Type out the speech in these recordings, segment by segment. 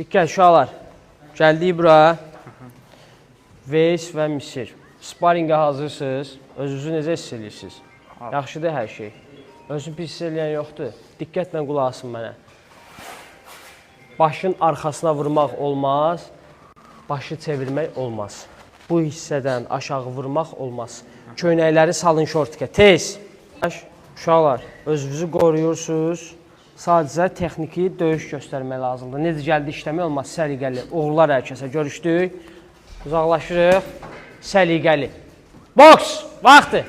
Diqqət uşaqlar, gəldik bura. Veys və Misir. Sparingə hazırsınız. Özünüzü necə hiss edirsiniz? Yaxşıdır hər şey. Özünü pis hiss edən yoxdur. Diqqətlə qulaq asın mənə. Başın arxasına vurmaq olmaz. Başı çevirmək olmaz. Bu hissədən aşağı vurmaq olmaz. Köynəkləri salın şortikə. Tez. Uşaqlar, özünüzü qoruyursunuz. Sadəcə texniki döyüş göstərmək lazımdır. Necə gəldi işləmək olmaz. Səliqəli. Uğurlar hər kəsə. Görüşdük. Uzaqlaşırıq. Səliqəli. Boks! Vaxtı!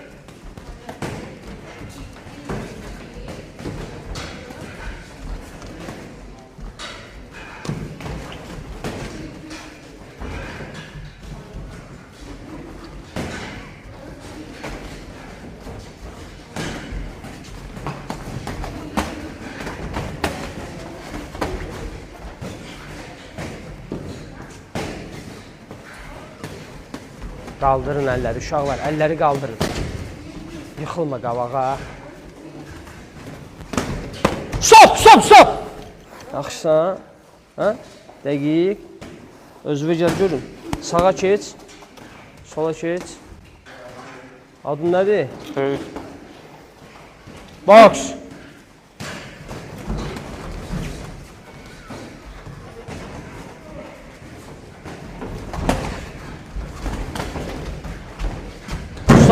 Qaldırın əlləri, uşaqlar, əlləri qaldırın. Yıxılma qabağa. Stop, stop, stop! Yaxşısan, hə? Dəqiq. Özünü gəl görün. Sağa keç, sola keç. Adın nədir? Boks!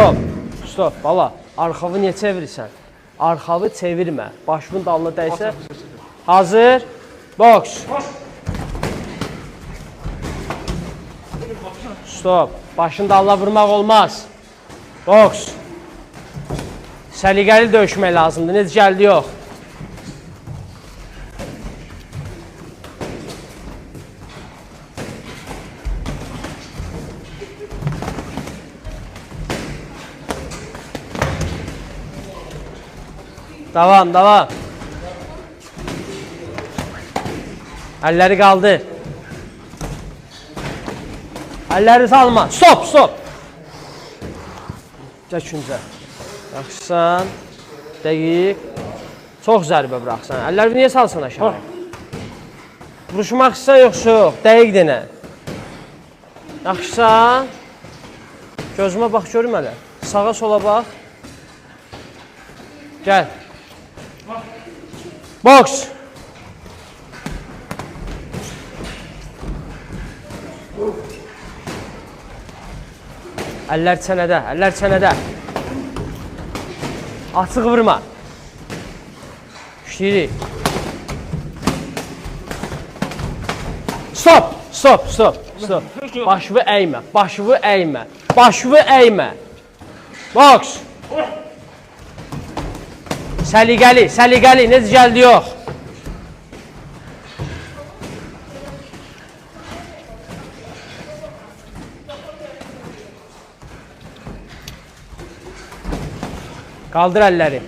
Stop, stop, bala. Arxavı niyə çevirirsən? Arxavı çevirmə. Başının dalına dəysə. Hazır. Boks. Stop. Başının dalına vurmaq olmaz. Boks. Səliqəli döyüşmək lazımdır. Necə gəldi yox. Davam, davam. Əlləri qaldır. Əlləri salma. Stop, stop. Gəl küncə. Yaxşısan. Dəqiq. Çox zərbə bıraxsan. Əlləri niyə salsın aşağı? Vuruşmaq istəyirsən yoxsa yox? Dəqiq denə. Yaxşısan. Gözümə bax, görüm hələ. Sağa sola bax. Gəl. Boks. Əllər çənədə, əllər çənədə. Açıq vurma. İşləyirik. Stop, stop, stop, stop. Başını əymə, başını əymə, başını əymə. Boks. Səliqəli, səliqəli, necə gəldi yox. Qaldır əlləri.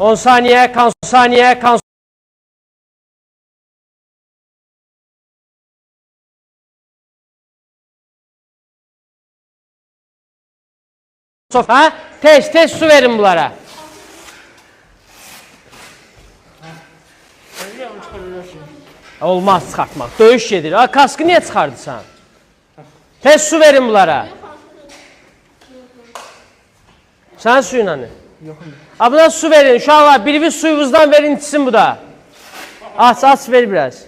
On saniyə, saniyə, hə? Tez su verin bunlara. Olmaz çıxartmaq. Döyüş gedir. Kaskı niyə çıxardısan? Tez su verin bunlara. Sən suyla ne? Buna su verin. Uşaqlar, bir suyunuzdan verin, içsin bu da. Aç ver biraz.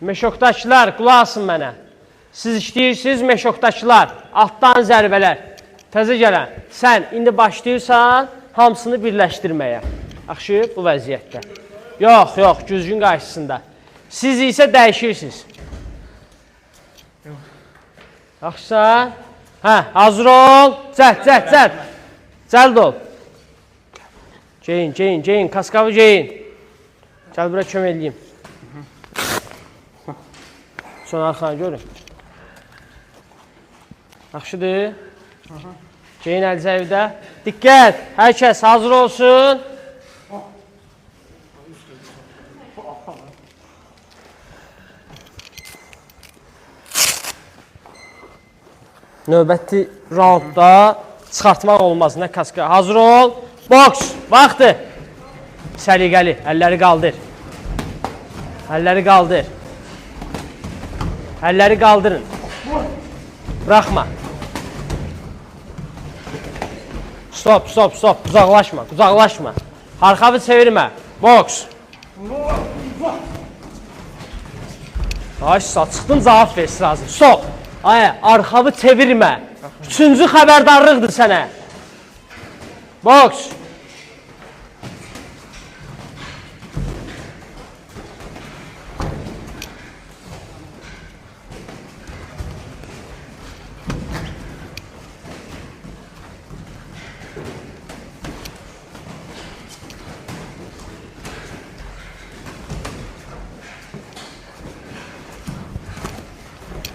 Meşokdaşlar, qulaq asın mənə. Siz işləyirsiniz, meşokdaşlar, altdan zərbələr. Təzə gələn, sən indi başlayırsan hamısını birləşdirməyə. Yaxşı, bu vəziyyətdə. Yox, yox, güzgün qarşısında. Siz isə dəyişirsiniz. Yaxşısan? Hə, hazır ol. Cəld. Cəld ol. Ceyin, kaskavı ceyin. Gəl bura kömək edeyim. Sonra arxana görün. Yaxşıdır. Ceyin Əlcəvdə. Diqqət, hər kəs hazır olsun. Növbəti raundda Çıxartmaq olmaz, nə kaska. Hazır ol. Boks. Vaxtı. Səliqəli. Əlləri qaldır. Əlləri qaldır. Əlləri qaldırın. Bıraxma. Stop, stop, stop. Uzaqlaşma, uzaqlaşma. Arxavı çevirmə. Boks. Ay, çıxdın, cavab ver sırası. Stop. Ay, arxavı çevirmə. Üçüncü xəbərdarlıqdır sənə. Boks.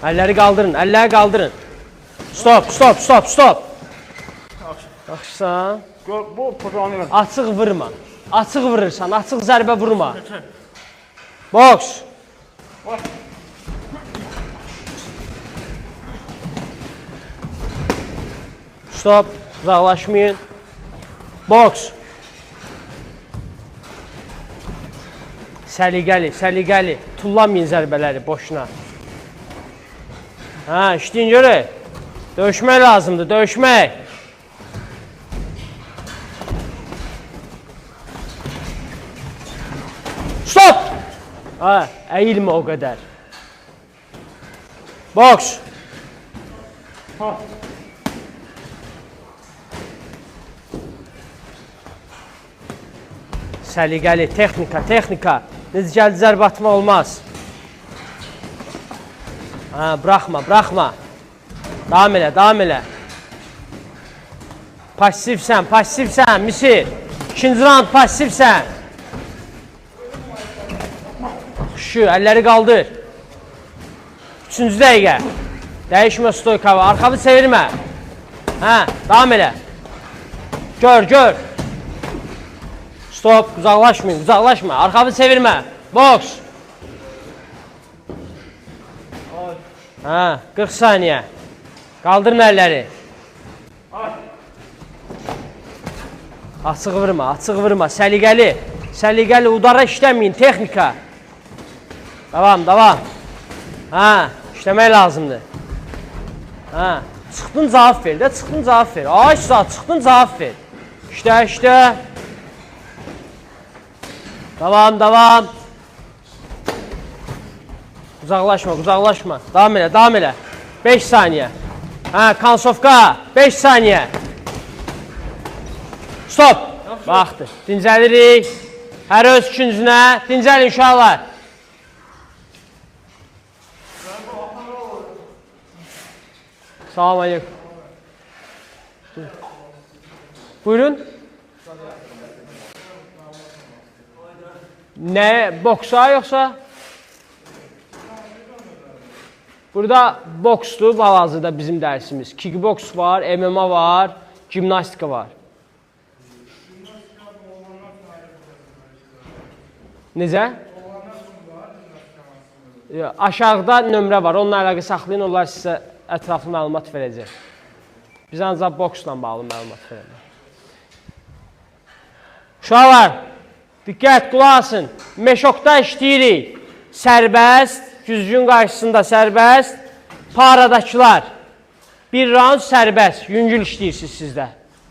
Əlləri qaldırın, əlləri qaldırın. Stop, stop, stop, stop. Yaxşısan. Açıq vurma. Açıq vurursan, açıq zərbə vurma. Boks. Stop, uzaqlaşmayın. Boks. Səliqəli, səliqəli. Tullamayın zərbələri boşuna. Hə, işləyin görək. Döyüşmək lazımdır, döyüşmək. Stop! Hə, əyilmə o qədər. Boks. Səliqəli, texnika, texnika. Necə gəldi zərbə atma olmaz. Hə, bıraxma, bıraxma. Davam elə, davam elə. Pasivsən, pasivsən, misir. İkinci round pasivsən. Şu, əlləri qaldır. Üçüncü dəqiqə. Dəyişmə stoykavı, arxavı çevirmə. Hə, davam elə. Gör, gör. Stop, uzaqlaşmayın, uzaqlaşma. Arxavı çevirmə. Boks. Hə, 40 saniyə. Qaldırın əlləri. Açıq vurma, açıq vurma. Səliqəli, səliqəli, udara işləməyin, texnika. Davam, davam. Hə, işləmək lazımdır. Hə, çıxdın cavab ver də, çıxdın cavab ver. Ay, çıxdın cavab ver. İşlə, işlə. Davam, davam. Uzaqlaşma, uzaqlaşma. Davam elə, davam elə. 5 saniyə. Hə, konsovka. 5 saniyə. Stop. Vaxtı. Dincəlirik. Hər öz üçüncünə. Dincəlin uşaqlar. Salam aleyküm. Buyurun. Nə, boksa yoxsa? Burada boksdur, hal-hazırda bizim dərsimiz. Kickboks var, MMA var, gimnastika var. Necə? Aşağıda nömrə var, onunla əlaqə saxlayın, onlar sizə ətraflı məlumat verəcək. Biz ancaq boksla bağlı məlumat verəcək. Uşaqlar, diqqət, qulaq asın. Meşokda işləyirik. Sərbəst, güzgün qarşısında sərbəst. Paradakılar. Bir round sərbəst. Yüngül işləyirsiniz sizdə.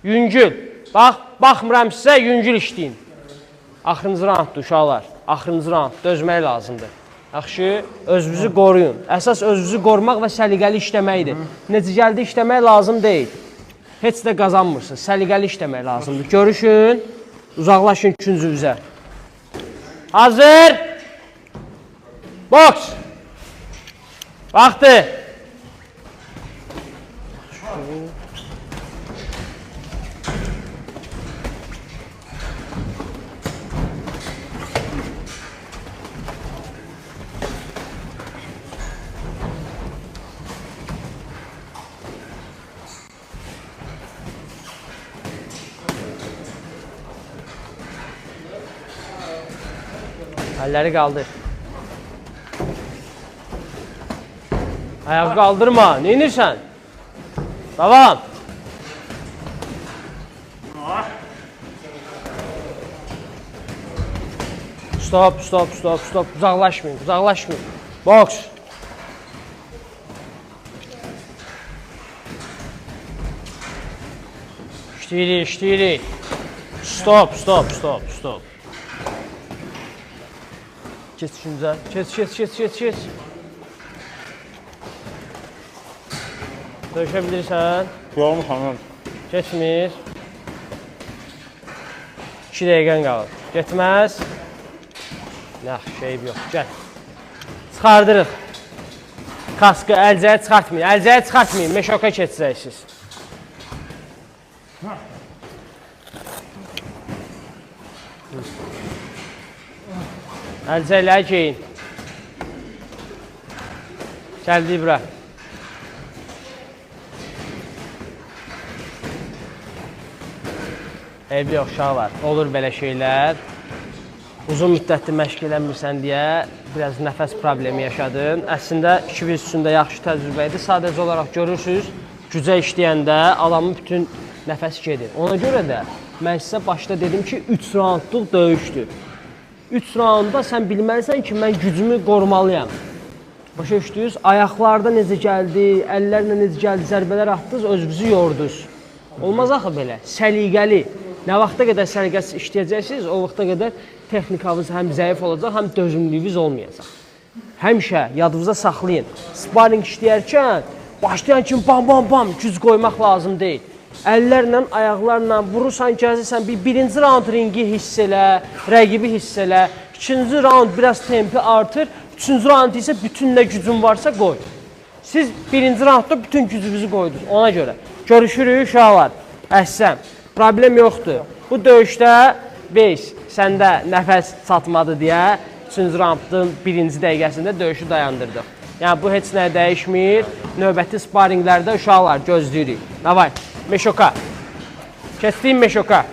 Yüngül. Bax, baxmıram sizə, yüngül işləyin. Axırıncı rounddur uşaqlar. Axırıncı round. Dözmək lazımdır. Yaxşı, özünüzü qoruyun. Əsas özünüzü qorumaq və səliqəli işləməkdir. Necə gəldi işləmək lazım deyil. Heç də qazanmırsınız. Səliqəli işləmək lazımdır. Görüşün. Uzaqlaşın üçüncünüzə. Hazır. Boks. Vaxtı. Əlləri qaldır. Ayağı qaldırma. Neynirsən? Davam. Stop, stop, stop, stop. Uzaqlaşmayın, uzaqlaşmayın. Boks. İşləyirik, işləyirik. Stop, stop, stop, stop. Keç üçüncə. Keç. Döyüşə bilirsən. Yorulmuşam. Keçmir. 2 dəqiqən qalır. Getməz. Yaxşı, şeyib yox. Gəl. Çıxardırıq. Kaskı əlcəyə çıxartmayın. Əlcəyə çıxartmayın. Meşoka keçəcəksiniz. Əlcəkləri geyin. Gəldik bura. Evli yox, uşaqlar. Olur belə şeylər. Uzun müddətli məşq eləmirsən deyə biraz nəfəs problemi yaşadın. Əslində 2 il üstündə yaxşı təcrübə idi. Sadəcə olaraq görürsünüz, gücə işləyəndə adamın bütün nəfəs gedir. Ona görə də mən sizə başda dedim ki, 3 raundluq döyüşdür. 3 raunda sən bilməlisən ki, mən gücümü qorumalıyam. Başa düşdünüz? Ayaqlarda necə gəldi, əllərlə necə gəldi, zərbələr atdınız, özünüzü yordunuz. Olmaz axı belə, səliqəli. Nə vaxta qədər səliqəsiz işləyəcəksiniz, o vaxta qədər texnikanız həm zəif olacaq, həm dözümlülüyünüz olmayacaq. Həmişə yadınıza saxlayın. Sparring işləyərkən, başlayan kimi bam bam bam güc qoymaq lazım deyil. Əllərlə, ayaqlarla vurursan, gəzirsən, birinci raund ringi hiss elə, rəqibi hiss elə, ikinci raund biraz tempi artır, üçüncü raund isə bütün nə gücün varsa qoy. Siz birinci raundda bütün gücünüzü qoydunuz, ona görə. Görüşürük, uşaqlar. Əhsən, problem yoxdur. Bu döyüşdə biz səndə nəfəs çatmadı deyə 3-cü raundun 1-ci dəqiqəsində döyüşü dayandırdıq. Yəni, bu heç nə dəyişmir. Növbəti sparinglərdə uşaqlar gözləyirik. Davay, Meşoka. Kəsdiyim Meşoka.